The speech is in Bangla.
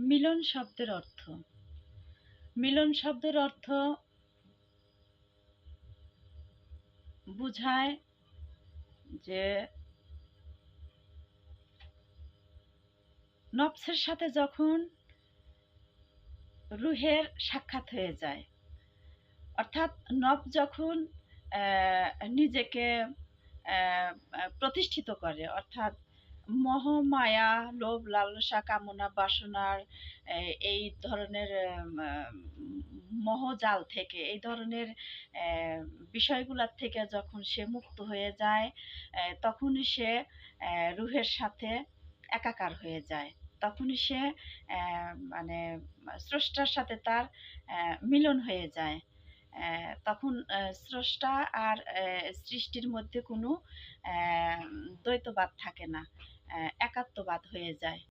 মিলন শব্দের অর্থ। মিলন শব্দের অর্থ বুঝায় যে নফসের সাথে যখন রুহের সাক্ষাৎ হয়ে যায়, অর্থাৎ নফস যখন নিজেকে প্রতিষ্ঠিত করে, অর্থাৎ মোহ মায়া লোভ লালসা কামনা বাসনার এই ধরনের মোহজাল থেকে, এই ধরনের বিষয়গুলোর থেকে যখন সে মুক্ত হয়ে যায়, তখনই সে রুহের সাথে একাকার হয়ে যায়। তখনই সে মানে স্রষ্টার সাথে তার মিলন হয়ে যায়। তখন স্রষ্টা আর সৃষ্টির মধ্যে কোনো দ্বৈতবাদ থাকে না, একাত্মবাদ হয়ে যায়।